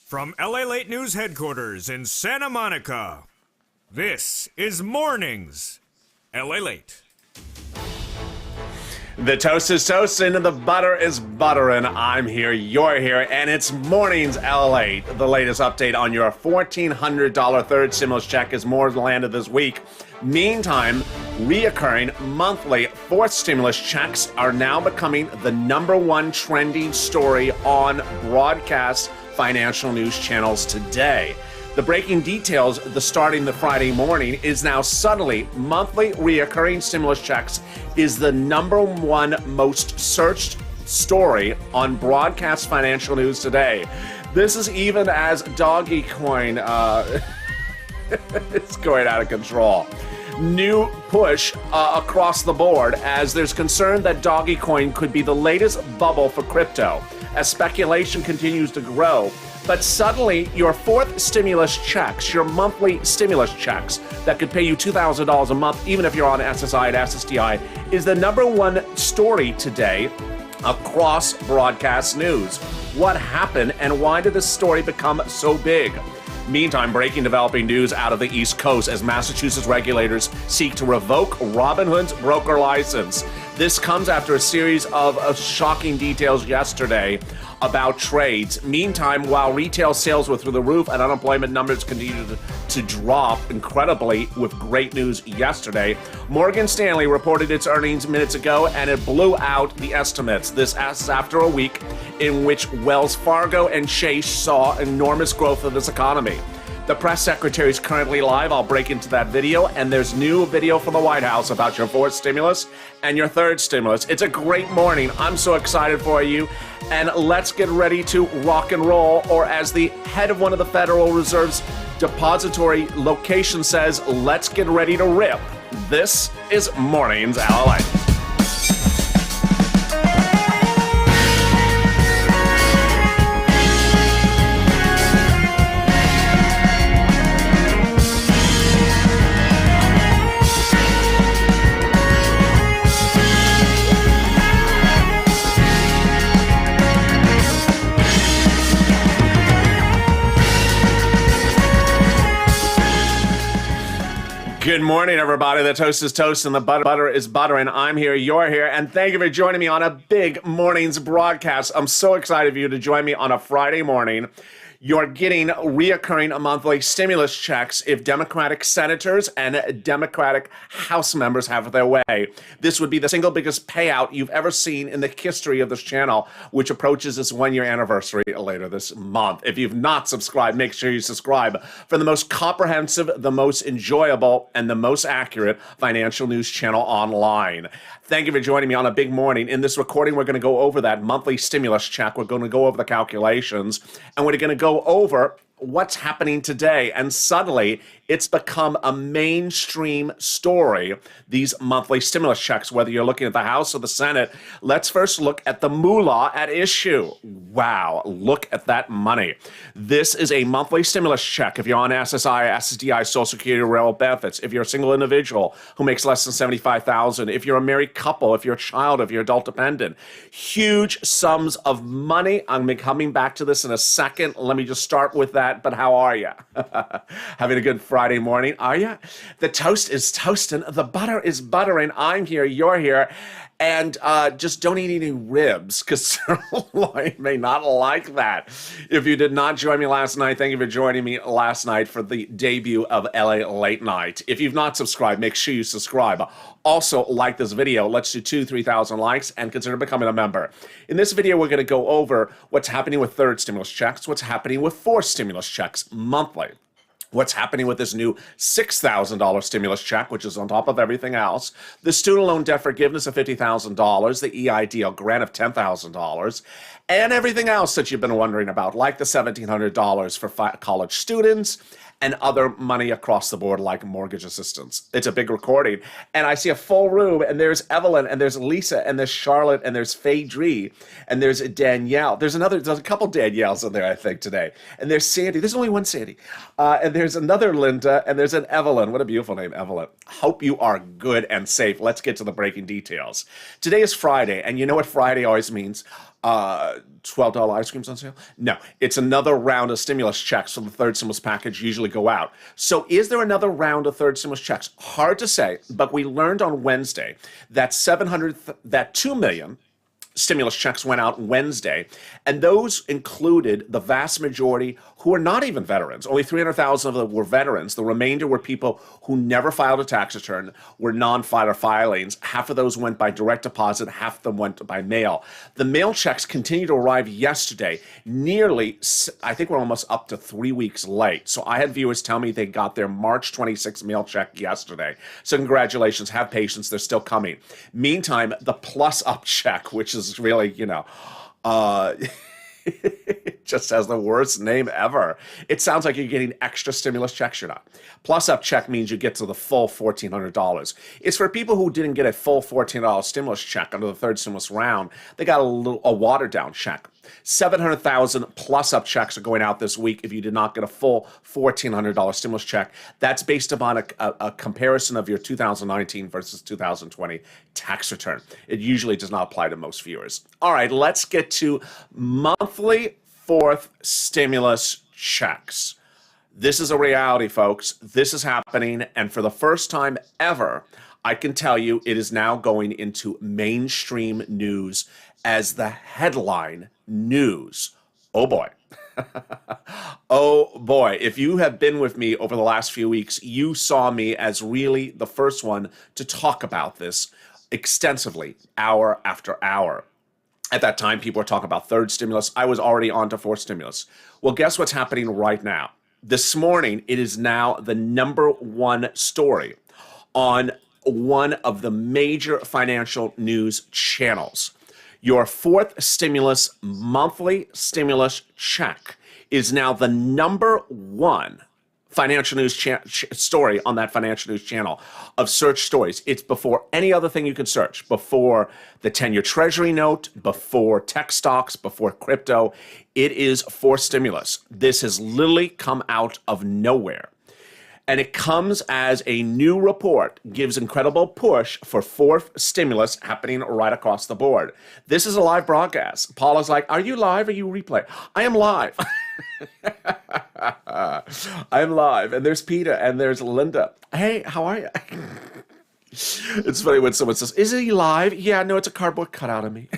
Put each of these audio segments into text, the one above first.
From LALATE News Headquarters in Santa Monica, this is Mornings LALATE. The toast is toasting and the butter is buttering. I'm here, you're here, and it's Mornings LALATE. The latest update on your $1,400 third stimulus check is more landed this week. Meantime, reoccurring monthly fourth stimulus checks are now becoming the #1 trending story on broadcast financial news channels today. The breaking details, starting the Friday morning, is now suddenly monthly reoccurring stimulus checks is the #1 most searched story on broadcast financial news today. This is even as Doggy Coin it's going out of control. New push across the board as there's concern that Doggy Coin could be the latest bubble for crypto as speculation continues to grow. But suddenly, your fourth stimulus checks, your monthly stimulus checks that could pay you $2,000 a month, even if you're on SSI and SSDI, is the #1 story today across broadcast news. What happened and why did this story become so big? Meantime, breaking developing news out of the East Coast as Massachusetts regulators seek to revoke Robinhood's broker license. This comes after a series of shocking details yesterday about trades. Meantime, while retail sales were through the roof and unemployment numbers continued to drop incredibly with great news yesterday, Morgan Stanley reported its earnings minutes ago and it blew out the estimates. This is after a week in which Wells Fargo and Chase saw enormous growth of this economy. The press secretary is currently live. I'll break into that video. And there's new video from the White House about your fourth stimulus and your third stimulus. It's a great morning. I'm so excited for you. And let's get ready to rock and roll. Or as the head of one of the Federal Reserve's depository location says, let's get ready to rip. This is Mornings LALATE. Good morning, everybody. The toast is toast and the butter is buttering. I'm here, you're here, and thank you for joining me on a big morning's broadcast. I'm so excited for you to join me on a Friday morning. You're getting reoccurring monthly stimulus checks if Democratic senators and Democratic House members have their way. This would be the single biggest payout you've ever seen in the history of this channel, which approaches its one-year anniversary later this month. If you've not subscribed, make sure you subscribe for the most comprehensive, the most enjoyable, and the most accurate financial news channel online. Thank you for joining me on a big morning. In this recording, we're going to go over that monthly stimulus check. We're going to go over the calculations, and we're going to go over what's happening today. And suddenly, it's become a mainstream story, these monthly stimulus checks, whether you're looking at the House or the Senate. Let's first look at the moolah at issue. Wow, look at that money. This is a monthly stimulus check if you're on SSI, SSDI, Social Security, railroad benefits, if you're a single individual who makes less than $75,000, if you're a married couple, if you're a child, if you're adult dependent. Huge sums of money. I'm coming back to this in a second. Let me just start with that. But how are you? Having a good Friday morning, are you? The toast is toasting, the butter is buttering. I'm here, you're here, and just don't eat any ribs because I may not like that. If you did not join me last night, thank you for joining me last night for the debut of LA Late Night. If you've not subscribed, make sure you subscribe. Also, like this video. Let's do 2,000-3,000 likes and consider becoming a member. In this video, we're going to go over what's happening with third stimulus checks, what's happening with fourth stimulus checks monthly. What's happening with this new $6,000 stimulus check, which is on top of everything else, the student loan debt forgiveness of $50,000, the EIDL grant of $10,000, and everything else that you've been wondering about, like the $1,700 for college students, and other money across the board like mortgage assistance. It's a big recording. And I see a full room, and there's Evelyn, and there's Lisa, and there's Charlotte, and there's Phaedre, and there's Danielle. There's a couple Danielles in there, I think, today. And there's Sandy. There's only one Sandy. And there's another Linda, and there's an Evelyn. What a beautiful name, Evelyn. Hope you are good and safe. Let's get to the breaking details. Today is Friday, and you know what Friday always means? $12 ice creams on sale? No, it's another round of stimulus checks from the third stimulus package usually go out. So is there another round of third stimulus checks? Hard to say, but we learned on Wednesday that 2 million stimulus checks went out Wednesday, and those included the vast majority who are not even veterans. Only 300,000 of them were veterans. The remainder were people who never filed a tax return, were non-filer filings. Half of those went by direct deposit, half of them went by mail. The mail checks continued to arrive yesterday, nearly, I think we're almost up to 3 weeks late. So I had viewers tell me they got their March 26th mail check yesterday. So congratulations, have patience, they're still coming. Meantime, the plus up check, which is really, it just has the worst name ever. It sounds like you're getting extra stimulus checks. You're not. Plus up check means you get to the full $1,400. It's for people who didn't get a full $1,400 stimulus check under the third stimulus round. They got a watered down check. 700,000 plus up checks are going out this week if you did not get a full $1,400 stimulus check. That's based upon a comparison of your 2019 versus 2020 tax return. It usually does not apply to most viewers. All right, let's get to monthly fourth stimulus checks. This is a reality, folks. This is happening, and for the first time ever, I can tell you it is now going into mainstream news as the headline news. Oh boy. Oh boy. If you have been with me over the last few weeks, you saw me as really the first one to talk about this extensively, hour after hour. At that time, people were talking about third stimulus. I was already on to fourth stimulus. Well, guess what's happening right now? This morning, it is now the number one story on one of the major financial news channels. Your fourth stimulus monthly stimulus check is now the number one financial news story on that financial news channel of search stories. It's before any other thing you can search, before the 10-year treasury note, before tech stocks, before crypto. It is for stimulus. This has literally come out of nowhere. And it comes as a new report, gives incredible push for fourth stimulus happening right across the board. This is a live broadcast. Paula's like, are you live or are you replay? I am live. I'm live. And there's Peter and there's Linda. Hey, how are you? It's funny when someone says, is he live? Yeah, no, it's a cardboard cutout of me.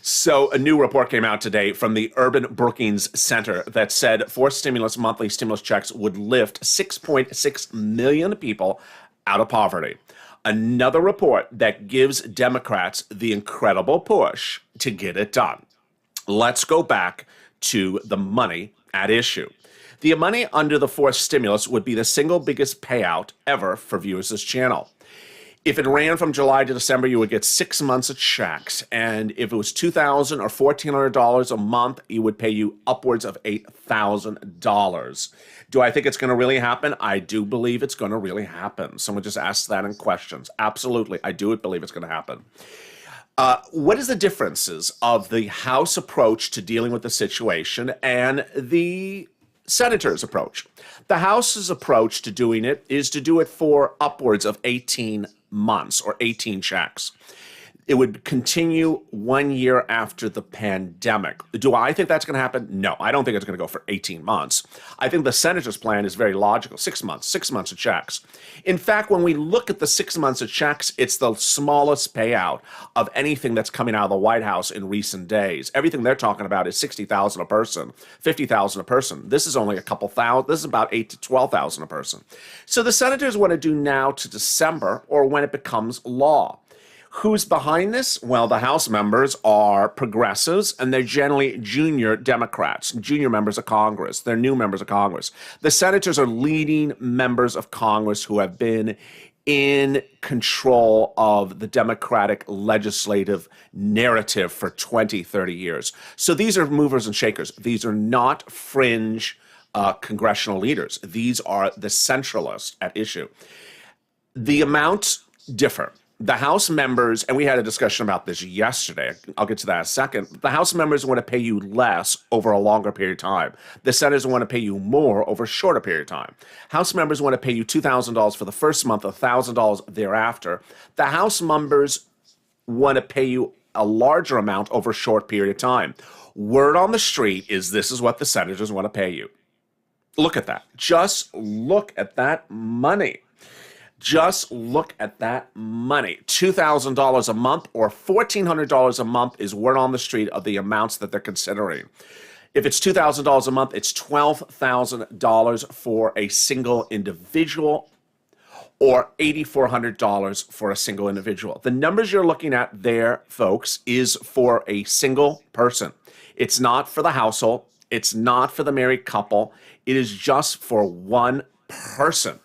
So a new report came out today from the Urban Brookings Center that said fourth stimulus monthly stimulus checks would lift 6.6 million people out of poverty. Another report that gives Democrats the incredible push to get it done. Let's go back to the money at issue. The money under the fourth stimulus would be the single biggest payout ever for viewers of this channel. If it ran from July to December, you would get 6 months of checks. And if it was $2,000 or $1,400 a month, it would pay you upwards of $8,000. Do I think it's going to really happen? I do believe it's going to really happen. Someone just asked that in questions. Absolutely. I do believe it's going to happen. What is the differences of the House approach to dealing with the situation and the Senator's approach? The House's approach to doing it is to do it for upwards of 18 months or 18 checks. It would continue 1 year after the pandemic. Do I think that's going to happen? No, I don't think it's going to go for 18 months. I think the Senator's plan is very logical. 6 months of checks. In fact, when we look at the 6 months of checks, it's the smallest payout of anything that's coming out of the White House in recent days. Everything they're talking about is $60,000 a person, $50,000 a person. This is only a couple thousand. This is about $8,000 to $12,000 a person. So the Senators want to do now to December or when it becomes law. Who's behind this? Well, the House members are progressives, and they're generally junior Democrats, junior members of Congress. They're new members of Congress. The senators are leading members of Congress who have been in control of the Democratic legislative narrative for 20, 30 years. So these are movers and shakers. These are not fringe congressional leaders. These are the centralists at issue. The amounts differ. The House members, and we had a discussion about this yesterday, I'll get to that in a second. The House members want to pay you less over a longer period of time. The Senators want to pay you more over a shorter period of time. House members want to pay you $2,000 for the first month, $1,000 thereafter. The House members want to pay you a larger amount over a short period of time. Word on the street is this is what the senators want to pay you. Look at that. Just look at that money. Just look at that money. $2,000 a month or $1,400 a month is word on the street of the amounts that they're considering. If it's $2,000 a month, it's $12,000 for a single individual or $8,400 for a single individual. The numbers you're looking at there, folks, is for a single person. It's not for the household. It's not for the married couple. It is just for one person.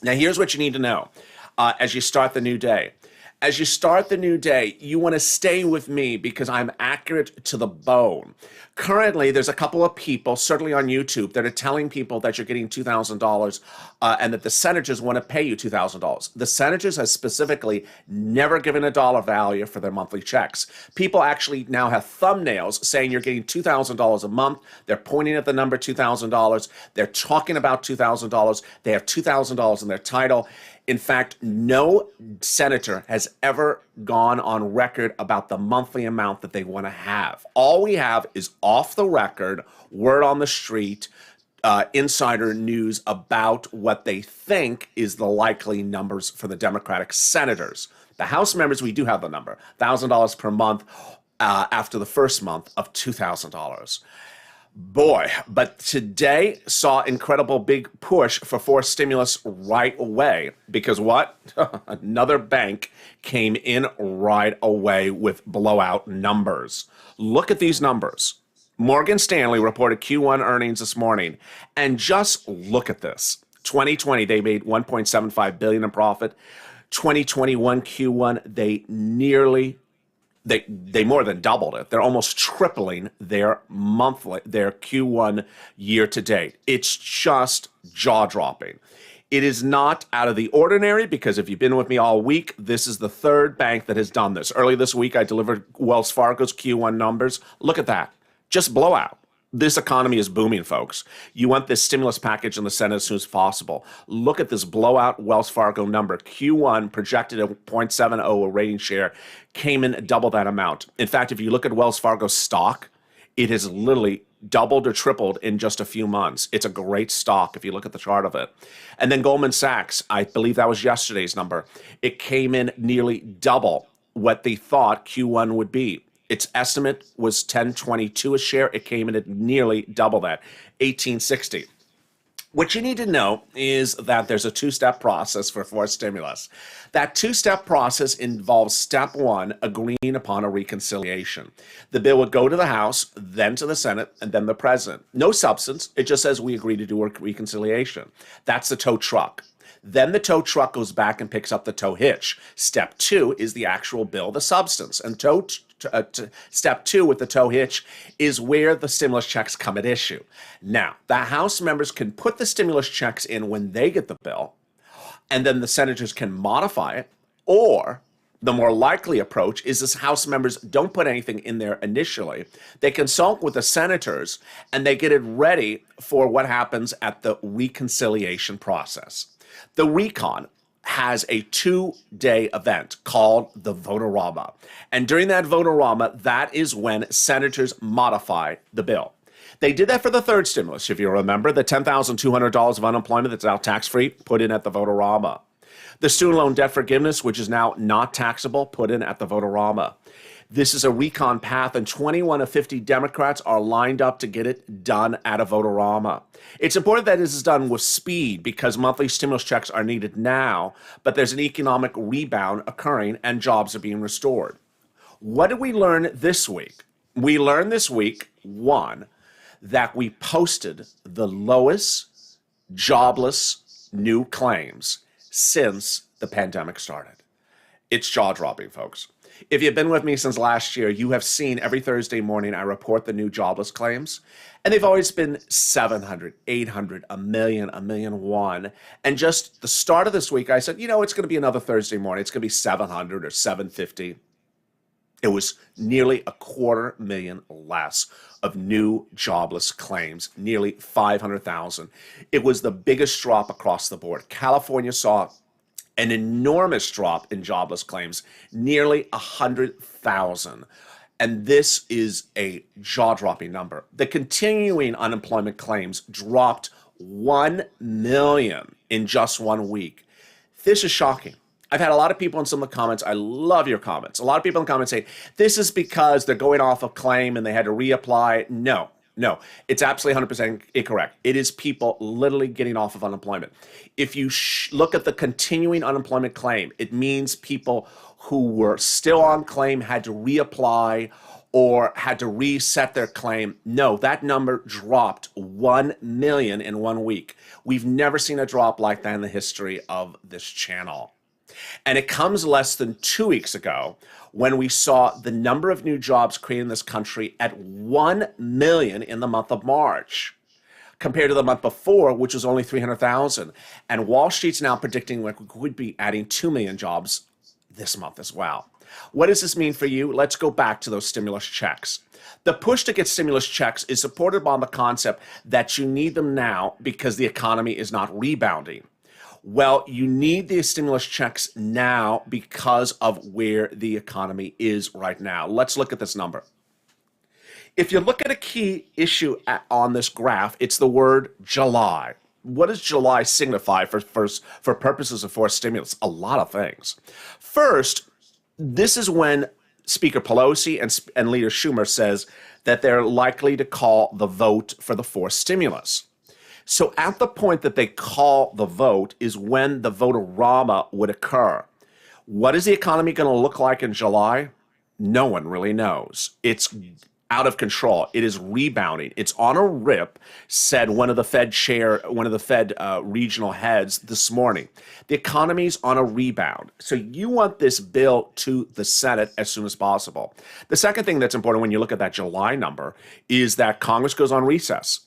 Now, here's what you need to know as you start the new day. As you start the new day, you want to stay with me because I'm accurate to the bone. Currently, there's a couple of people, certainly on YouTube, that are telling people that you're getting $2,000 and that the senators want to pay you $2,000. The senators have specifically never given a dollar value for their monthly checks. People actually now have thumbnails saying you're getting $2,000 a month. They're pointing at the number $2,000. They're talking about $2,000. They have $2,000 in their title. In fact, no senator has ever gone on record about the monthly amount that they want to have. All we have is off the record, word on the street, insider news about what they think is the likely numbers for the Democratic senators. The House members, we do have the number, $1,000 per month after the first month of $2,000. Boy, but today saw incredible big push for forced stimulus right away because what? Another bank came in right away with blowout numbers. Look at these numbers. Morgan Stanley reported Q1 earnings this morning, and just look at this. 2020, they made $1.75 billion in profit. 2021 Q1, they more than doubled it. They're almost tripling their Q1 year to date. It's just jaw-dropping. It is not out of the ordinary because if you've been with me all week, this is the third bank that has done this. Early this week, I delivered Wells Fargo's Q1 numbers. Look at that. Just blowout. This economy is booming, folks. You want this stimulus package in the Senate as soon as possible. Look at this blowout Wells Fargo number. Q1 projected at 0.70, a rating share, came in double that amount. In fact, if you look at Wells Fargo's stock, it has literally doubled or tripled in just a few months. It's a great stock if you look at the chart of it. And then Goldman Sachs, I believe that was yesterday's number. It came in nearly double what they thought Q1 would be. Its estimate was $10.22 a share. It came in at nearly double that, $18.60. What you need to know is that there's a two-step process for forced stimulus. That two-step process involves step one, agreeing upon a reconciliation. The bill would go to the House, then to the Senate, and then the President. No substance. It just says we agree to do a reconciliation. That's the tow truck. Then the tow truck goes back and picks up the tow hitch. Step two is the actual bill, the substance. And step two with the tow hitch is where the stimulus checks come at issue. Now, the House members can put the stimulus checks in when they get the bill, and then the senators can modify it, or the more likely approach is this House members don't put anything in there initially. They consult with the senators, and they get it ready for what happens at the reconciliation process. The recon has a 2-day event called the Vote-A-Rama. And during that Vote-A-Rama, that is when senators modify the bill. They did that for the third stimulus, if you remember, the $10,200 of unemployment that's now tax-free, put in at the Vote-A-Rama. The student loan debt forgiveness, which is now not taxable, put in at the Vote-A-Rama. This is a recon path, and 21 of 50 Democrats are lined up to get it done at a Vote-A-Rama. It's important that this is done with speed because monthly stimulus checks are needed now, but there's an economic rebound occurring and jobs are being restored. What did we learn this week? We learned this week, one, that we posted the lowest jobless new claims since the pandemic started. It's jaw-dropping, folks. If you've been with me since last year, you have seen every Thursday morning I report the new jobless claims, and they've always been 700, 800, a million, 1,000,001. And just the start of this week, I said, it's going to be another Thursday morning. It's going to be 700 or 750. It was nearly 250,000 less of new jobless claims, nearly 500,000. It was the biggest drop across the board. California saw an enormous drop in jobless claims, nearly 100,000. And this is a jaw-dropping number. The continuing unemployment claims dropped 1 million in just 1 week. This is shocking. I've had a lot of people in some of the comments. I love your comments. A lot of people in the comments say, this is because they're going off a claim and they had to reapply. No, it's absolutely 100% incorrect. It is people literally getting off of unemployment. If you look at the continuing unemployment claim, it means people who were still on claim had to reapply or had to reset their claim. No, that number dropped 1 million in 1 week. We've never seen a drop like that in the history of this channel. And it comes less than 2 weeks ago when we saw the number of new jobs created in this country at 1 million in the month of March, compared to the month before, which was only 300,000. And Wall Street's now predicting we could be adding 2 million jobs this month as well. What does this mean for you? Let's go back to those stimulus checks. The push to get stimulus checks is supported by the concept that you need them now because the economy is not rebounding. Well, you need the stimulus checks now because of where the economy is right now. Let's look at this number. If you look at a key issue on this graph, it's the word July. What does July signify for purposes of forced stimulus? A lot of things. First, this is when Speaker Pelosi and Leader Schumer says that they're likely to call the vote for the forced stimulus. So at the point that they call the vote is when the vote-a-rama would occur. What is the economy going to look like in July? No one really knows. It's out of control. It is rebounding. It's on a rip, said one of the Fed regional heads this morning. The economy's on a rebound. So you want this bill to the Senate as soon as possible. The second thing that's important when you look at that July number is that Congress goes on recess.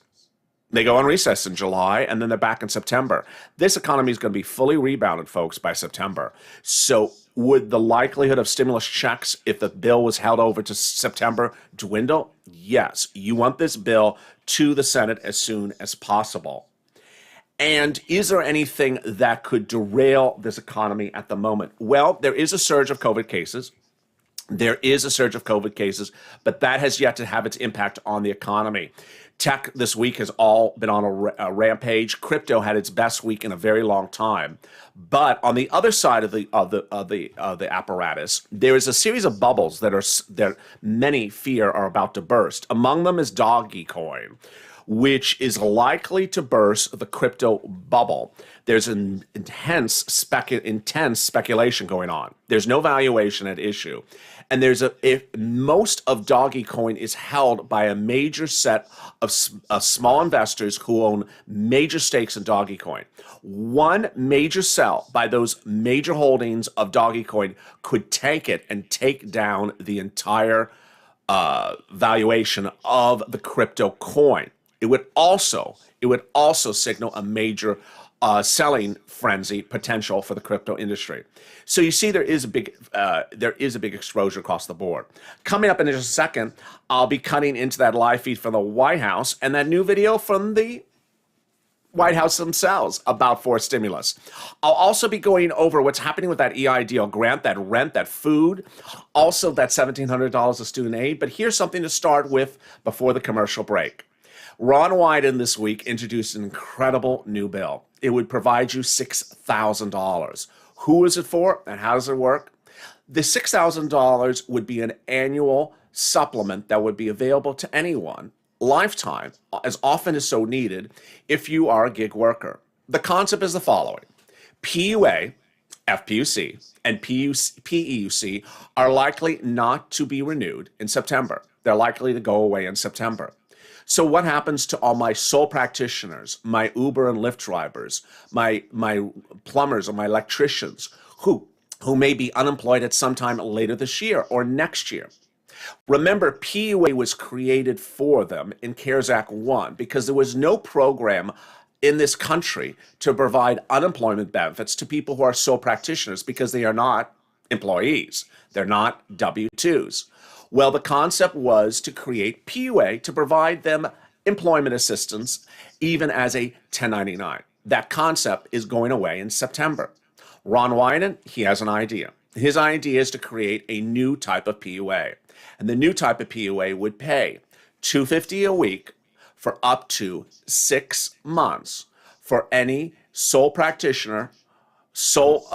They go on recess in July, and then they're back in September. This economy is going to be fully rebounded, folks, by September. So would the likelihood of stimulus checks, if the bill was held over to September, dwindle? Yes. You want this bill to the Senate as soon as possible. And is there anything that could derail this economy at the moment? Well, there is a surge of COVID cases. There is a surge of COVID cases, but that has yet to have its impact on the economy. Tech this week has all been on a rampage. Crypto had its best week in a very long time. But on the other side of the apparatus, there is a series of bubbles that many fear are about to burst. Among them is Dogecoin, which is likely to burst the crypto bubble. There's an intense speculation going on. There's no valuation at issue. And most of Dogecoin is held by a major set of small investors who own major stakes in Dogecoin. One major sell by those major holdings of Dogecoin could tank it and take down the entire valuation of the crypto coin. It would also signal a major selling frenzy potential for the crypto industry. So you see, there is a big exposure across the board. Coming up in just a second, I'll be cutting into that live feed from the White House and that new video from the White House themselves about forced stimulus. I'll also be going over what's happening with that EIDL grant, that rent, that food, also that $1,700 of student aid. But here's something to start with before the commercial break. Ron Wyden this week introduced an incredible new bill. It would provide you $6,000. Who is it for and how does it work? The $6,000 would be an annual supplement that would be available to anyone, lifetime, as often as so needed, if you are a gig worker. The concept is the following. PUA, FPUC, and PEUC are likely not to be renewed in September. They're likely to go away in September. So what happens to all my sole practitioners, my Uber and Lyft drivers, my plumbers or my electricians who may be unemployed at some time later this year or next year? Remember, PUA was created for them in CARES Act 1 because there was no program in this country to provide unemployment benefits to people who are sole practitioners because they are not employees. They're not W-2s. Well, the concept was to create PUA to provide them employment assistance even as a 1099. That concept is going away in September. Ron Wyden, he has an idea. His idea is to create a new type of PUA. And the new type of PUA would pay $250 a week for up to 6 months for any sole practitioner, sole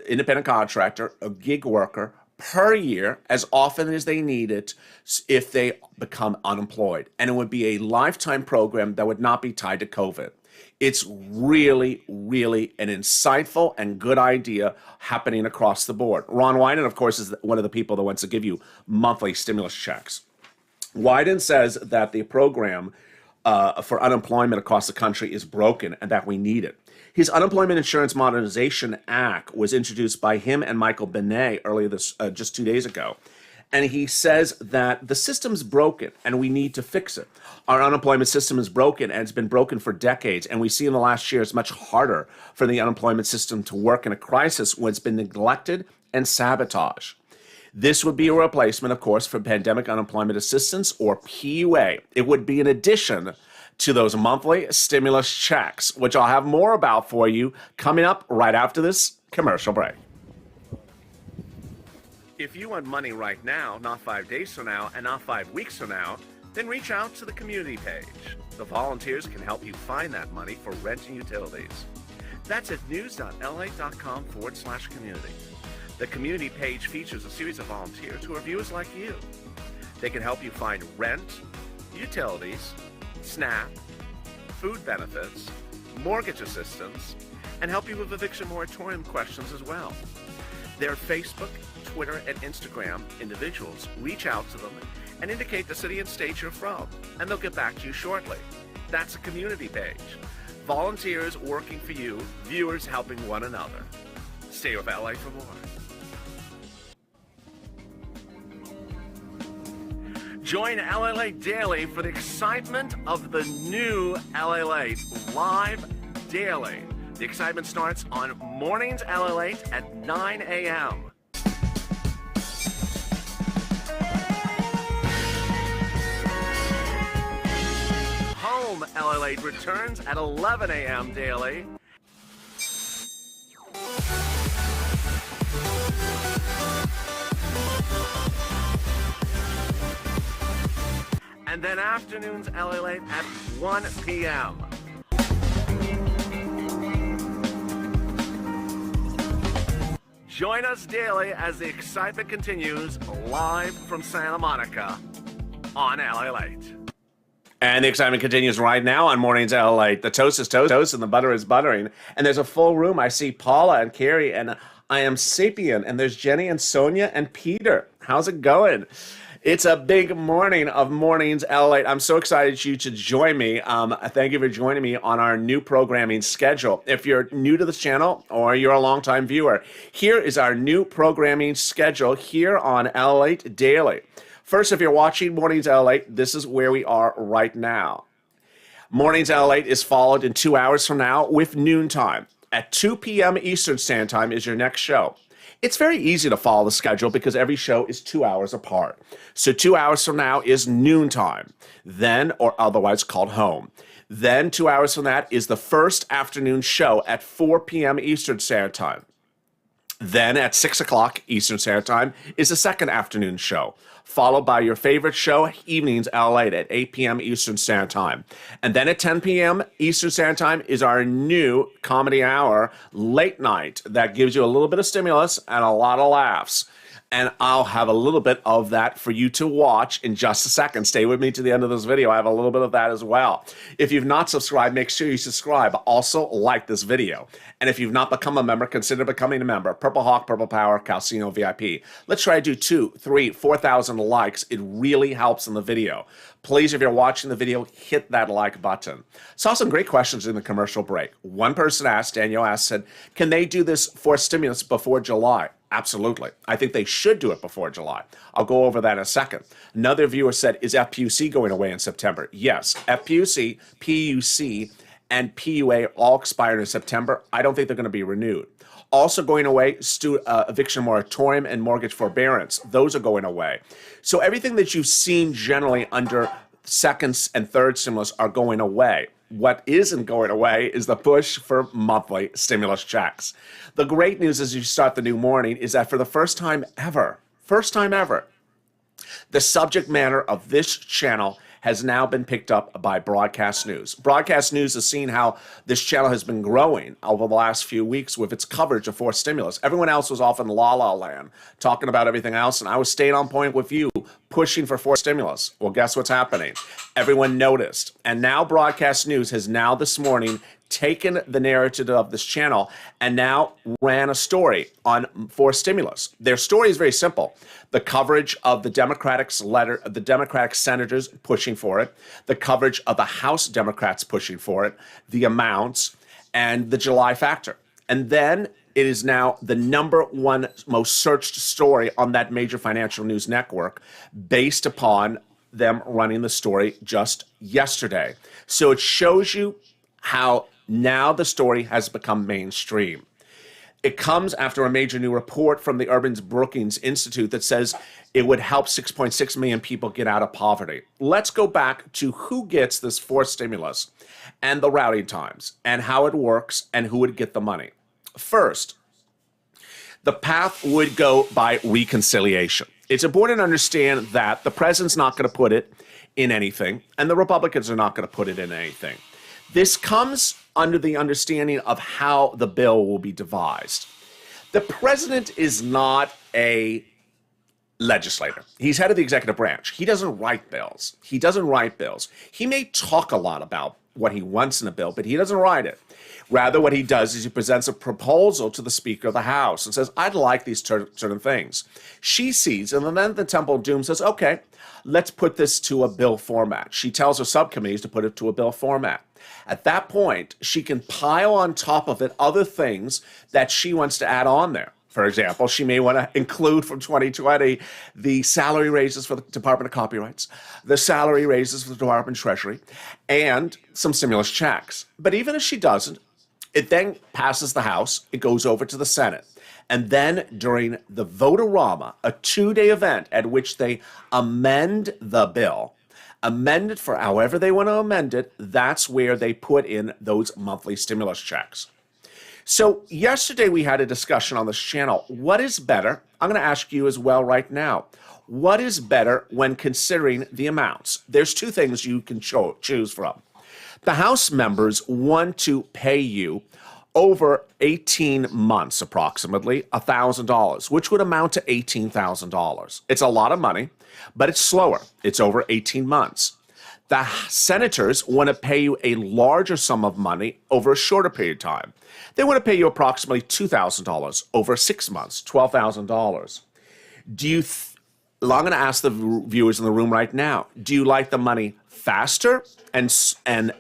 independent contractor, a gig worker per year, as often as they need it if they become unemployed. And it would be a lifetime program that would not be tied to COVID. It's really, really an insightful and good idea happening across the board. Ron Wyden, of course, is one of the people that wants to give you monthly stimulus checks. Wyden says that the program for unemployment across the country is broken and that we need it. His Unemployment Insurance Modernization Act was introduced by him and Michael Benet earlier just 2 days ago. And he says that the system's broken and we need to fix it. Our unemployment system is broken and it's been broken for decades. And we see in the last year it's much harder for the unemployment system to work in a crisis when it's been neglected and sabotaged. This would be a replacement, of course, for pandemic unemployment assistance, or PUA. It would be an addition to those monthly stimulus checks, which I'll have more about for you coming up right after this commercial break. If you want money right now, not 5 days from now, and not 5 weeks from now, then reach out to the community page. The volunteers can help you find that money for rent and utilities. That's at news.la.com/community. The community page features a series of volunteers who are viewers like you. They can help you find rent, utilities, SNAP, food benefits, mortgage assistance, and help you with eviction moratorium questions as well. Their Facebook, Twitter, and Instagram individuals reach out to them and indicate the city and state you're from, and they'll get back to you shortly. That's a community page. Volunteers working for you, viewers helping one another. Stay with LA for more. Join LALATE Daily for the excitement of the new LALATE live daily. The excitement starts on Mornings LALATE at 9 a.m. Home LALATE returns at 11 a.m. daily. And then afternoons LALATE at 1 p.m. Join us daily as the excitement continues live from Santa Monica on LALATE. And the excitement continues right now on Mornings LALATE. The toast is toast and the butter is buttering. And there's a full room. I see Paula and Carrie and I am Sapien. And there's Jenny and Sonia and Peter. How's it going? It's a big morning of Mornings LALATE. I'm so excited for you to join me. Thank you for joining me on our new programming schedule. If you're new to this channel or you're a longtime viewer, here is our new programming schedule here on LALATE Daily. First, if you're watching Mornings LALATE, this is where we are right now. Mornings LALATE is followed in 2 hours from now with Noontime. At 2 p.m. Eastern Standard Time is your next show. It's very easy to follow the schedule because every show is 2 hours apart. So 2 hours from now is Noontime, then, or otherwise called Home. Then 2 hours from that is the first afternoon show at 4 p.m. Eastern Standard Time. Then at 6 o'clock Eastern Standard Time is the second afternoon show, followed by your favorite show, Evenings LALATE at 8 p.m. Eastern Standard Time. And then at 10 p.m. Eastern Standard Time is our new comedy hour, Late Night, that gives you a little bit of stimulus and a lot of laughs. And I'll have a little bit of that for you to watch in just a second. Stay with me to the end of this video. I have a little bit of that as well. If you've not subscribed, make sure you subscribe. Also, like this video. And if you've not become a member, consider becoming a member. Purple Hawk, Purple Power, Calcino VIP. Let's try to do 2, 3, 4,000 likes. It really helps in the video. Please, if you're watching the video, hit that like button. Saw some great questions in the commercial break. One person asked, Daniel asked, said, can they do this for stimulus before July? Absolutely. I think they should do it before July. I'll go over that in a second. Another viewer said, is FPUC going away in September? Yes. FPUC, PUC, and PUA all expired in September. I don't think they're going to be renewed. Also going away, eviction moratorium and mortgage forbearance. Those are going away. So everything that you've seen generally under second and third stimulus are going away. what isn't going away is the push for monthly stimulus checks. The great news as you start the new morning is that for the first time ever, the subject matter of this channel has now been picked up by Broadcast News. Broadcast News has seen how this channel has been growing over the last few weeks with its coverage of forced stimulus. Everyone else was off in la la land talking about everything else, and I was staying on point with you, pushing for forced stimulus. Well, guess what's happening? Everyone noticed. And now Broadcast News has now this morning taken the narrative of this channel and now ran a story on forced stimulus. Their story is very simple. The coverage of the Democratic senators pushing for it, the coverage of the House Democrats pushing for it, the amounts, and the July factor. And then it is now the number one most searched story on that major financial news network based upon them running the story just yesterday. So it shows you how now the story has become mainstream. It comes after a major new report from the Urban Brookings Institute that says it would help 6.6 million people get out of poverty. Let's go back to who gets this forced stimulus and the routing times and how it works and who would get the money. First, the path would go by reconciliation. It's important to understand that the president's not going to put it in anything, and the Republicans are not going to put it in anything. This comes under the understanding of how the bill will be devised. The president is not a legislator. He's head of the executive branch. He doesn't write bills. He may talk a lot about what he wants in a bill, but he doesn't write it. Rather, what he does is he presents a proposal to the Speaker of the House and says, I'd like these certain things. She sees, and then the Temple of Doom says, okay, let's put this to a bill format. She tells her subcommittees to put it to a bill format. At that point, she can pile on top of it other things that she wants to add on there. For example, she may want to include from 2020 the salary raises for the Department of Copyrights, the salary raises for the Department of Treasury, and some stimulus checks. But even if she doesn't, it then passes the House, it goes over to the Senate. And then during the Vote-A-Rama, a 2-day event at which they amend the bill, amend it for however they want to amend it, that's where they put in those monthly stimulus checks. So yesterday we had a discussion on this channel. What is better? I'm going to ask you as well right now. What is better when considering the amounts? There's two things you can choose from. The House members want to pay you over 18 months, approximately $1,000, which would amount to $18,000. It's a lot of money, but it's slower. It's over 18 months. The senators want to pay you a larger sum of money over a shorter period of time. They want to pay you approximately $2,000 over 6 months, $12,000. I'm going to ask the viewers in the room right now, do you like the money faster and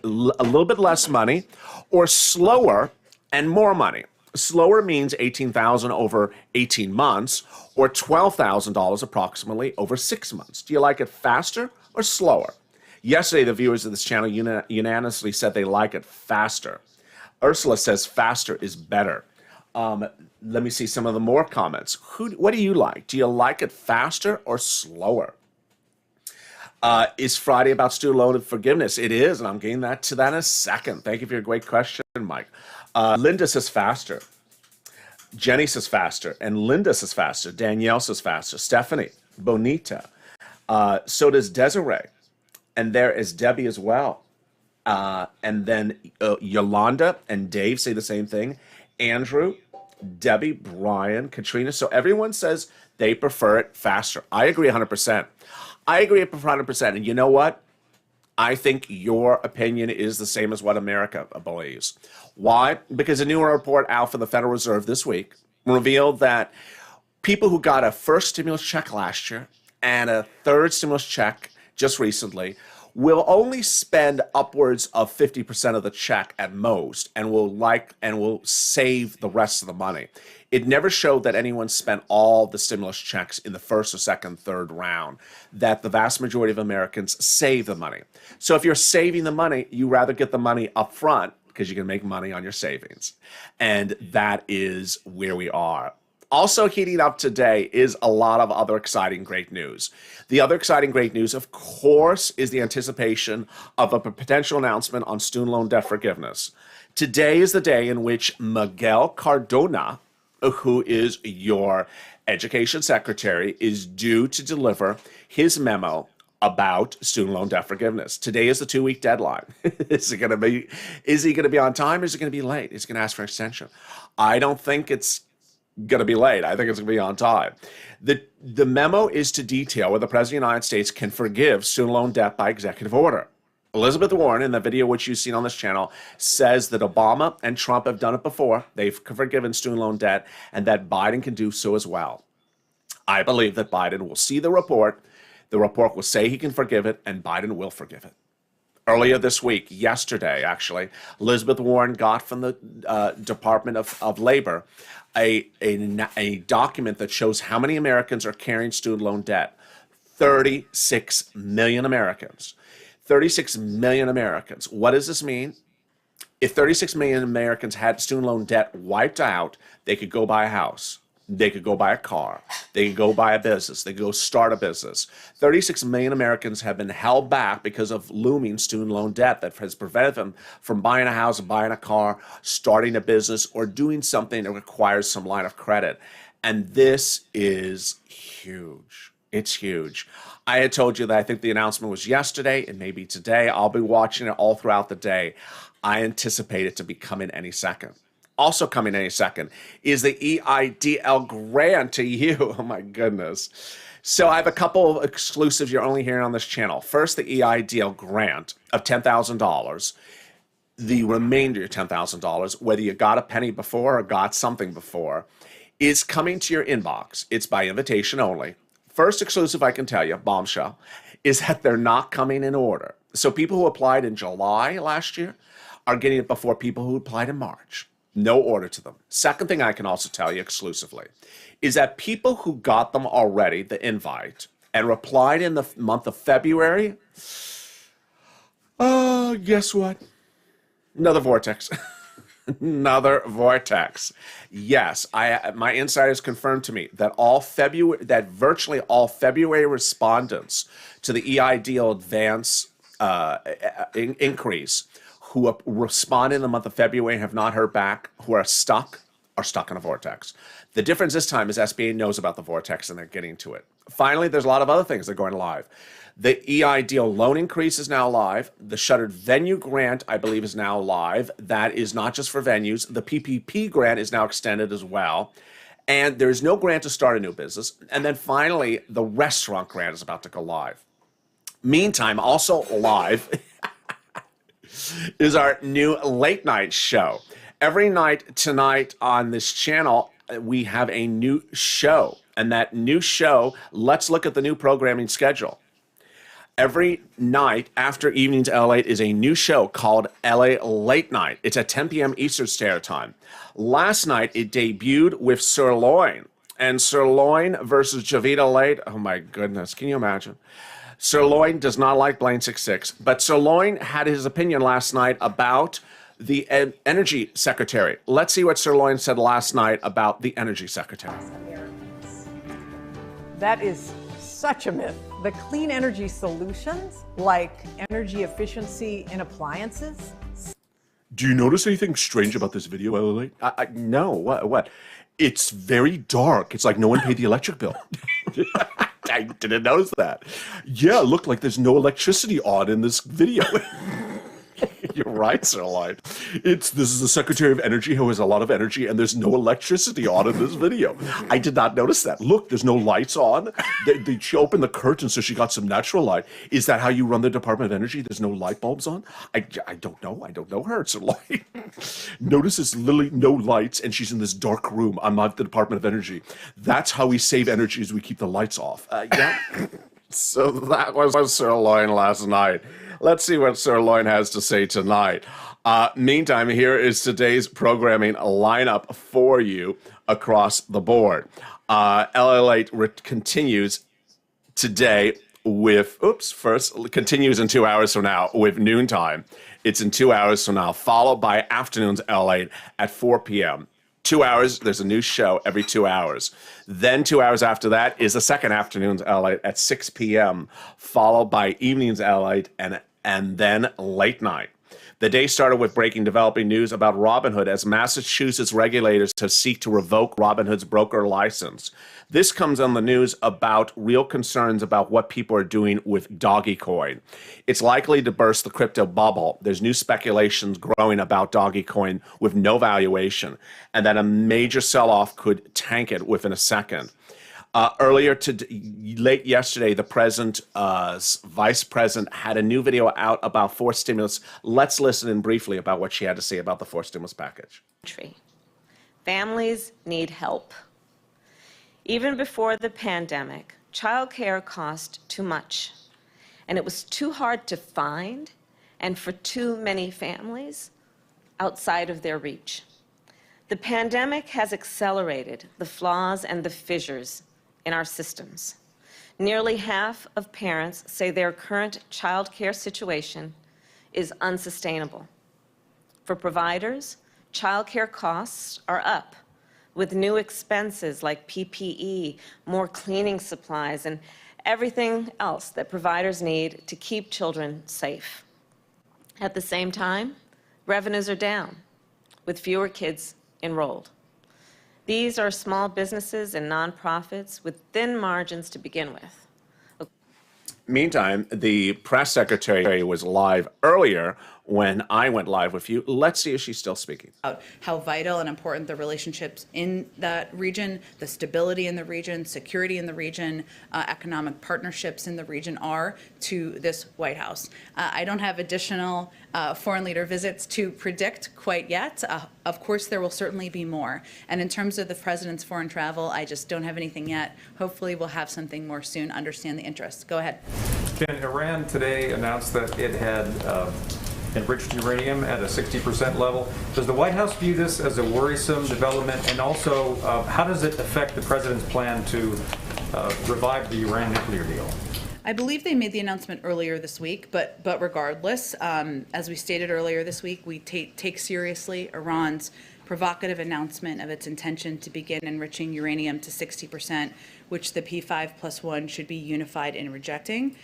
a little bit less money, or slower and more money? Slower means $18,000 over 18 months, or $12,000 approximately over 6 months. Do you like it faster or slower? Yesterday, the viewers of this channel unanimously said they like it faster. Ursula says faster is better. Let me see some of the more comments. What do you like? Do you like it faster or slower? Is Friday about student loan forgiveness? It is, and I'm getting to that in a second. Thank you for your great question, Mike. Linda says faster. Jenny says faster. And Linda says faster. Danielle says faster. Stephanie, Bonita. So does Desiree. And there is Debbie as well. And then Yolanda and Dave say the same thing. Andrew, Debbie, Brian, Katrina. So everyone says they prefer it faster. I agree 100%. I agree 100%. And you know what? I think your opinion is the same as what America believes. Why? Because a new report out from the Federal Reserve this week revealed that people who got a first stimulus check last year and a third stimulus check just recently will only spend upwards of 50% of the check at most, and will save the rest of the money. It never showed that anyone spent all the stimulus checks in the first or second, third round, that the vast majority of Americans save the money. So if you're saving the money, you rather get the money up front because you can make money on your savings. And that is where we are. Also heating up today is a lot of other exciting, great news. The other exciting, great news, of course, is the anticipation of a potential announcement on student loan debt forgiveness. Today is the day in which Miguel Cardona, who is your education secretary, is due to deliver his memo about student loan debt forgiveness. Today is the 2-week deadline. Is he going to be on time, or is he going to be late? Is he going to ask for an extension? I don't think it's going to be late. I think it's going to be on time. The memo is to detail whether the President of the United States can forgive student loan debt by executive order. Elizabeth Warren, in the video which you've seen on this channel, says that Obama and Trump have done it before. They've forgiven student loan debt, and that Biden can do so as well. I believe that Biden will see the report. The report will say he can forgive it, and Biden will forgive it. Earlier this week, yesterday actually, Elizabeth Warren got from the Department of Labor a document that shows how many Americans are carrying student loan debt. 36 million Americans. 36 million Americans. What does this mean? If 36 million Americans had student loan debt wiped out, they could go buy a house. They could go buy a car. They could go buy a business. They could go start a business. 36 million Americans have been held back because of looming student loan debt that has prevented them from buying a house, buying a car, starting a business, or doing something that requires some line of credit. And this is huge. It's huge. I had told you that I think the announcement was yesterday. It may be today. I'll be watching it all throughout the day. I anticipate it to be coming any second. Also coming any second is the EIDL grant to you. Oh my goodness. So I have a couple of exclusives you're only hearing on this channel. First, the EIDL grant of $10,000. The remainder of $10,000, whether you got a penny before or got something before, is coming to your inbox. It's by invitation only. First exclusive I can tell you, bombshell, is that they're not coming in order. So people who applied in July last year are getting it before people who applied in March. No order to them. Second thing I can also tell you exclusively is that people who got them already, the invite, and replied in the month of February, guess what? Another vortex. Another vortex. Yes, my insiders confirmed to me that virtually all February respondents to the EIDL advance increase who responded in the month of February and have not heard back, who are stuck in a vortex. The difference this time is SBA knows about the vortex and they're getting to it. Finally, there's a lot of other things that are going live. The EIDL loan increase is now live. The shuttered venue grant, I believe, is now live. That is not just for venues. The PPP grant is now extended as well. And there's no grant to start a new business. And then finally, the restaurant grant is about to go live. Meantime, also live is our new late night show. Every night tonight on this channel, we have a new show. And that new show, let's look at the new programming schedule. Every night after Evenings LA is a new show called LA Late Night. It's at 10 p.m. Eastern Standard Time. Last night, it debuted with Sirloin. And Sirloin versus Javita Late. Oh my goodness, can you imagine? Sirloin does not like Blaine 66, but Sirloin had his opinion last night about the energy secretary. Let's see what Sirloin said last night about the energy secretary. That is such a myth. The clean energy solutions, like energy efficiency in appliances. Do you notice anything strange about this video, Lily? No, what? It's very dark. It's like no one paid the electric bill. I didn't notice that. Yeah, it looked like there's no electricity on in this video. You're right, Sirloin. This is the Secretary of Energy who has a lot of energy, and there's no electricity on in this video. I did not notice that. Look, there's no lights on. She opened the curtain so she got some natural light. Is that how you run the Department of Energy? There's no light bulbs on? I don't know. I don't know her, Sirloin. Notice there's literally no lights, and she's in this dark room. I'm not the Department of Energy. That's how we save energy, is we keep the lights off. Yeah. So that was Sirloin last night. Let's see what Sirloin has to say tonight. Meantime, here is today's programming lineup for you across the board. LALATE continues today with, continues in 2 hours from now with noontime. It's in 2 hours from now, followed by afternoons LALATE at 4 p.m. 2 hours, there's a new show every 2 hours. Then 2 hours after that is the second afternoon's LALATE at 6 p.m., followed by evening's LALATE and then late night. The day started with breaking developing news about Robinhood as Massachusetts regulators have seek to revoke Robinhood's broker license. This comes on the news about real concerns about what people are doing with Dogecoin. It's likely to burst the crypto bubble. There's new speculations growing about Dogecoin with no valuation, and that a major sell-off could tank it within a second. Late yesterday, the vice president had a new video out about forced stimulus. Let's listen in briefly about what she had to say about the forced stimulus package. Families need help. Even before the pandemic, childcare cost too much, and it was too hard to find, and for too many families outside of their reach. The pandemic has accelerated the flaws and the fissures in our systems. Nearly half of parents say their current child care situation is unsustainable. For providers, child care costs are up, with new expenses like PPE, more cleaning supplies, and everything else that providers need to keep children safe. At the same time, revenues are down, with fewer kids enrolled. These are small businesses and nonprofits with thin margins to begin with. Meantime, the press secretary was live earlier when I went live with you. Let's see if she's still speaking. How vital and important the relationships in that region, the stability in the region, security in the region, economic partnerships in the region are to this White House. I don't have additional foreign leader visits to predict quite yet. Of course, there will certainly be more. And in terms of the president's foreign travel, I just don't have anything yet. Hopefully, we'll have something more soon, understand the interests. Go ahead. Iran today announced that it had enriched uranium at a 60% level. Does the White House view this as a worrisome development? And also, how does it affect the president's plan to revive the Iran nuclear deal? I believe they made the announcement earlier this week, but regardless, as we stated earlier this week, we take seriously Iran's provocative announcement of its intention to begin enriching uranium to 60%, which the P5+1 should be unified in rejecting.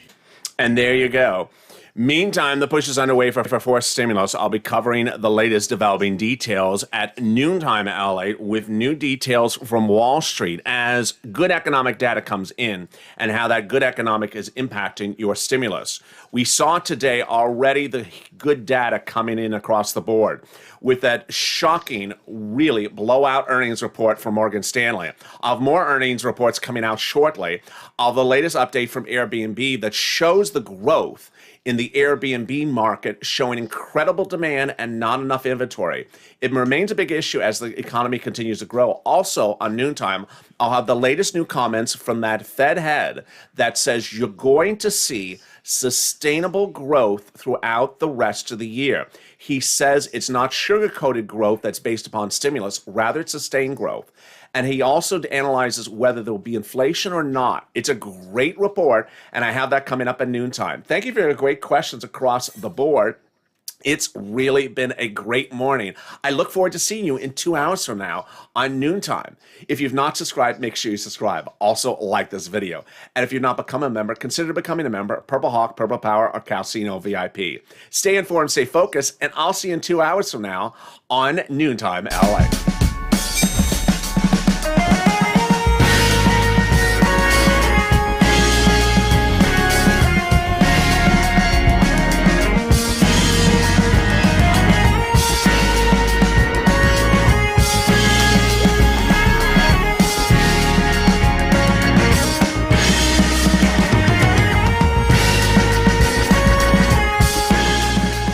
And there you go. Meantime, the push is underway for forced stimulus. I'll be covering the latest developing details at noontime LA with new details from Wall Street as good economic data comes in and how that good economic is impacting your stimulus. We saw today already the good data coming in across the board with that shocking, really blowout earnings report from Morgan Stanley. I'll have more earnings reports coming out shortly. I'll have the latest update from Airbnb that shows the growth in the Airbnb market, showing incredible demand and not enough inventory. It remains a big issue as the economy continues to grow. Also, on noontime, I'll have the latest new comments from that Fed head that says you're going to see sustainable growth throughout the rest of the year. He says it's not sugar-coated growth that's based upon stimulus, rather it's sustained growth. And he also analyzes whether there will be inflation or not. It's a great report, and I have that coming up at noontime. Thank you for your great questions across the board. It's really been a great morning. I look forward to seeing you in 2 hours from now on noontime. If you've not subscribed, make sure you subscribe. Also, like this video. And if you've not become a member, consider becoming a member. Purple Hawk, Purple Power, or Calcino VIP. Stay informed, stay focused, and I'll see you in 2 hours from now on noontime LA.